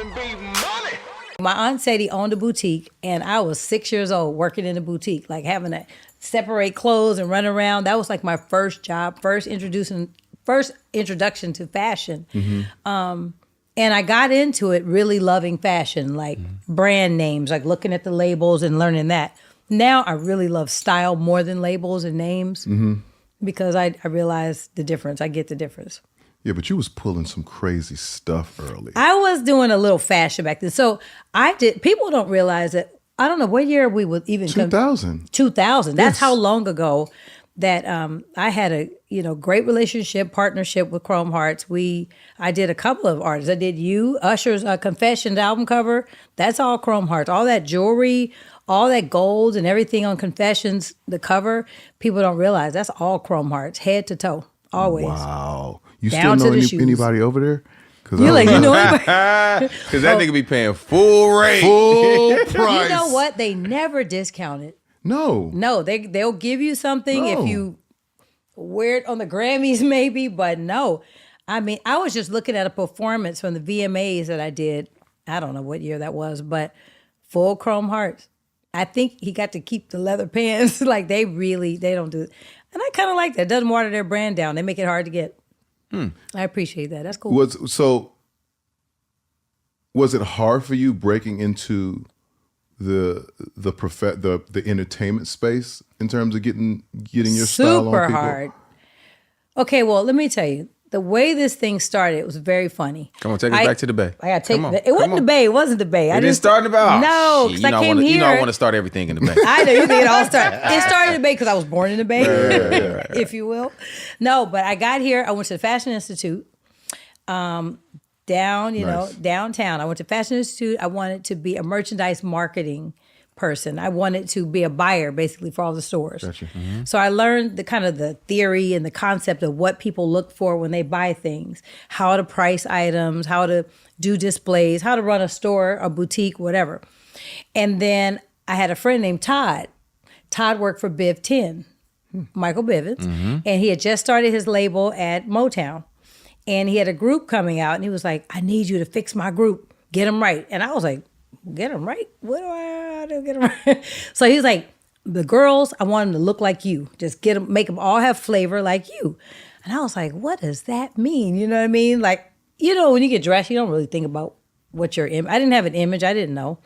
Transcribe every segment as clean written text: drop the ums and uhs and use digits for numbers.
R&B Money. My aunt Sadie owned a boutique, and I was 6 years old working in a boutique, like having to separate clothes and run around. That was like my first job, first introduction to fashion. And I got into it really loving fashion, like brand names, like looking at the labels and learning that. Now I really love style more than labels and names because I realize the difference. I get the difference. Yeah, but you was pulling some crazy stuff early. I was doing a little fashion back then. So I did. People don't realize that. I don't know what year we would even 2000. 2000. That's Yes. how long ago that I had a great partnership with Chrome Hearts. I did a couple of artists. I did Usher's Confessions album cover. That's all Chrome Hearts. All that jewelry, all that gold and everything on Confessions, the cover. People don't realize that's all Chrome Hearts, head to toe, always. Wow. You Down still to know the shoes. anybody over there? You're like, you know anybody? Because that nigga be paying full rate. Full price. You know what? They never discounted. No. No, they'll give you something if you wear it on the Grammys maybe, but no. I mean, I was just looking at a performance from the VMAs that I did. I don't know what year that was, but full Chrome Hearts. I think he got to keep the leather pants. Like they don't do it. And I kind of like that. It doesn't water their brand down. They make it hard to get. I appreciate that. That's cool. Was it hard for you breaking into the entertainment space in terms of getting your style on people? Super hard. Okay, well, let me tell you. The way this thing started, it was very funny. Come on, take us back to the Bay. I got to take it. Wasn't the Bay. It wasn't the Bay. It didn't start in the Bay? No, because I came here. You know I want to start everything in the Bay. I know you think it all started. It started in the Bay because I was born in the Bay, if you will. No, but I got here. I went to the Fashion Institute downtown. I went to Fashion Institute. I wanted to be a merchandise marketing person. I wanted to be a buyer basically for all the stores. Gotcha. So I learned the theory and the concept of what people look for when they buy things, how to price items, how to do displays, how to run a store, a boutique, whatever. And then I had a friend named Todd. Todd worked for Biv 10, Michael Bivins, and he had just started his label at Motown. And he had a group coming out, and he was like, I need you to fix my group, get them right. And I was like, get them right? What do I do to get them right? So he's like, the girls, I want them to look like you. Just get them, make them all have flavor like you. And I was like, what does that mean? You know what I mean? Like, when you get dressed, you don't really think about what your image. I didn't have an image. I didn't know.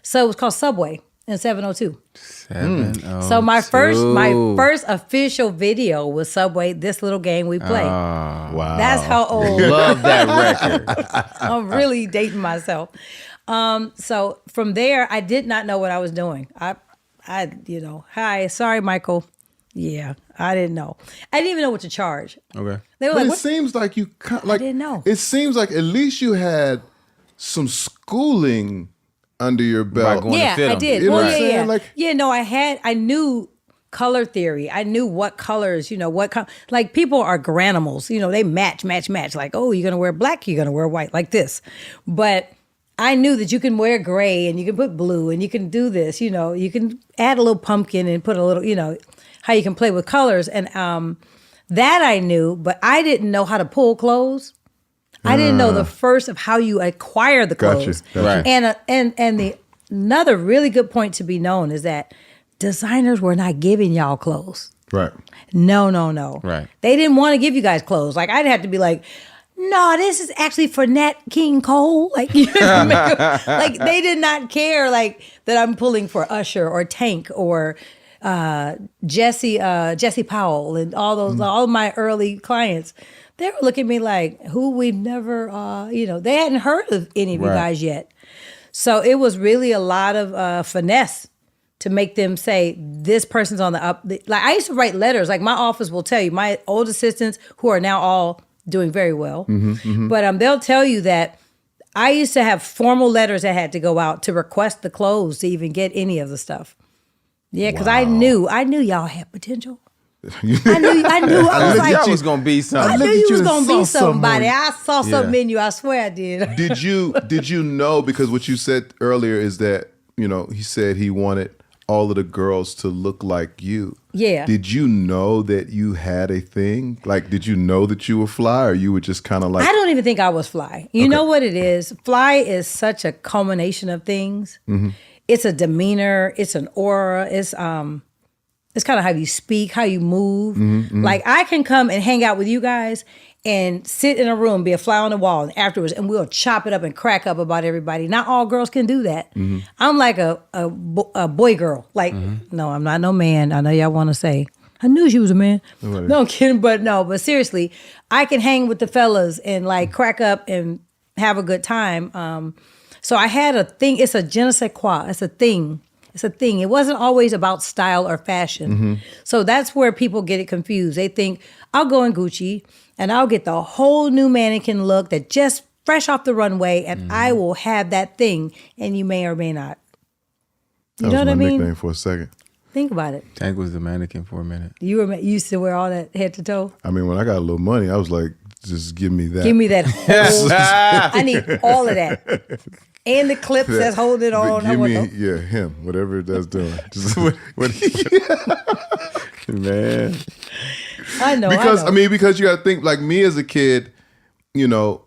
So it was called Subway in 702. 702. So my first official video was Subway, This Little Game We Play. Wow. That's how old. Love that record. I'm really dating myself. So from there, I did not know what I was doing. Hi, sorry, Michael. Yeah, I didn't know. I didn't even know what to charge. Okay. They were But like, it seems like you I didn't know. It seems like at least you had some schooling under your belt. Going to fit I 'em. did. You know Well, what I'm saying? I knew color theory. I knew what colors, like people are granimals, they match. Like, oh, you're going to wear black, you're going to wear white, like this. But I knew that you can wear gray and you can put blue and you can do this, you can add a little pumpkin and put a little, how you can play with colors. And that I knew, but I didn't know how to pull clothes. I didn't know the first of how you acquire the clothes. Gotcha. Right. And another really good point to be known is that designers were not giving y'all clothes. Right. No. Right. They didn't want to give you guys clothes. Like I'd have to be like, no, this is actually for Nat King Cole. Like, like they did not care like that I'm pulling for Usher or Tank or Jesse Powell and all those all my early clients. They were looking at me like, who we've never, they hadn't heard of any of you guys yet. So it was really a lot of finesse to make them say, this person's on the up. Like I used to write letters. Like my office will tell you, my old assistants who are now all doing very well. But they'll tell you that I used to have formal letters that had to go out to request the clothes to even get any of the stuff. Yeah, because I knew y'all had potential. I knew. I was gonna be something. I knew you was gonna be somebody. somebody. I saw something in you. I swear I did. Did you know? Because what you said earlier is that he said he wanted all of the girls to look like you. Yeah. Did you know that you had a thing? Like, did you know that you were fly, or you were just kind of like? I don't even think I was fly. You know what it is? Fly is such a culmination of things. It's a demeanor. It's an aura. It's kind of how you speak, how you move. Like, I can come and hang out with you guys and sit in a room, be a fly on the wall, and afterwards, and we'll chop it up and crack up about everybody. Not all girls can do that. I'm like a boy girl. Like, no, I'm not no man. I know y'all want to say, I knew she was a man. No, I'm kidding, but seriously, I can hang with the fellas and like crack up and have a good time. So I had a thing. It's a je ne sais quoi. It's a thing. It's a thing. It wasn't always about style or fashion. So that's where people get it confused. They think, I'll go in Gucci and I'll get the whole new mannequin look that just fresh off the runway, and I will have that thing, and you may or may not. You know what I mean? That was my nickname for a second. Think about it. Tank was the mannequin for a minute. You used to wear all that head to toe? I mean, when I got a little money, I was like, just give me that. Give me that whole, I need all of that. And the clips that's holding it on. Give me, him, whatever that's doing. Just, Man. I know. Because because you got to think, like me as a kid, you know,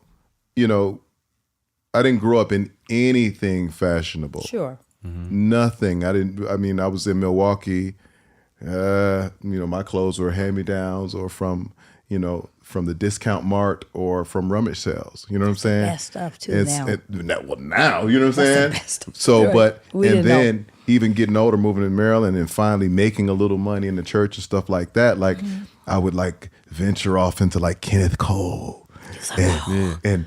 I didn't grow up in anything fashionable. Sure. Nothing. I was in Milwaukee. My clothes were hand-me-downs or from the discount mart or from rummage sales. You know what I'm saying? Best stuff too now. Now, you know what I'm saying? The best stuff. So, Right. then even getting older, moving to Maryland, and finally making a little money in the church and stuff like that. Like I would like venture off into like Kenneth Cole, and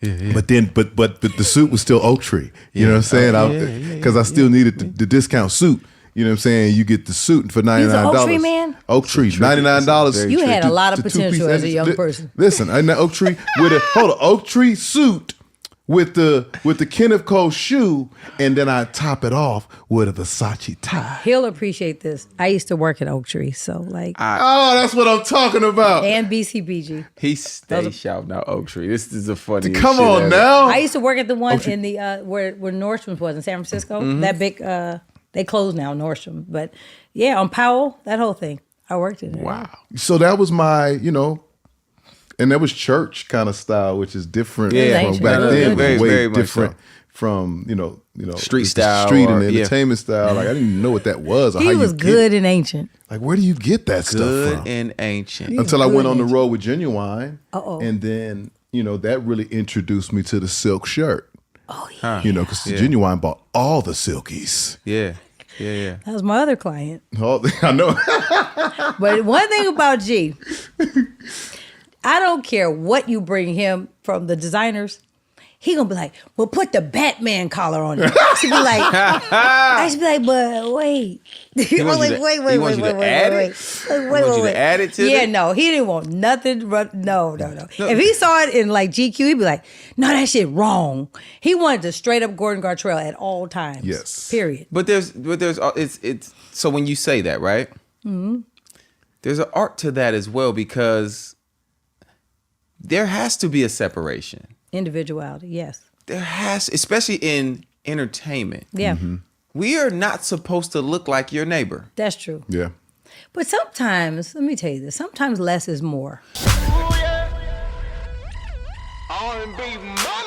but the suit was still Oak Tree. You know what I'm saying? Because I still needed the discount suit. You know what I'm saying? You get the suit for $99. He's an Oak Tree man? Oak Tree, $99. You had a lot of potential as a young person. Listen, I know Oak Tree with Oak Tree suit with the Kenneth Cole shoe, and then I top it off with a Versace tie. He'll appreciate this. I used to work at Oak Tree, so like. That's what I'm talking about. And BCBG. He stays shouting out Oak Tree. This is a funny. Come on ever. now. I used to work at the one in the where Nordstrom's was in San Francisco. That big. They closed now, Nordstrom. But yeah, on Powell, that whole thing. I worked in there. Wow. So that was my, and that was church kind of style, which is different from back then. Very, way very much different so. From, street the style. Street and the entertainment style. Like I didn't even know what that was. Or He how was you good get, and ancient. like, where do you get that stuff Good from? and ancient. Until I good went on the and road with Ginuwine. Uh-oh. And then, that really introduced me to the silk shirt. Oh yeah. Because Ginuwine bought all the silkies. Yeah. Yeah. That was my other client. I know. But one thing about G, I don't care what you bring him from the designers. He gonna be like, well, put the Batman collar on it. I should be like, but wait. He wants you to add it to Yeah, it? no, he didn't want nothing. No. If he saw it in like GQ, he'd be like, no, that shit wrong. He wanted to straight up Gordon Gartrell at all times. Yes. Period. But it's so when you say that, right? There's an art to that as well, because there has to be a separation. Individuality, yes. There has, especially in entertainment. Yeah. We are not supposed to look like your neighbor. That's true. Yeah. But sometimes, let me tell you this, sometimes less is more. R&B Money.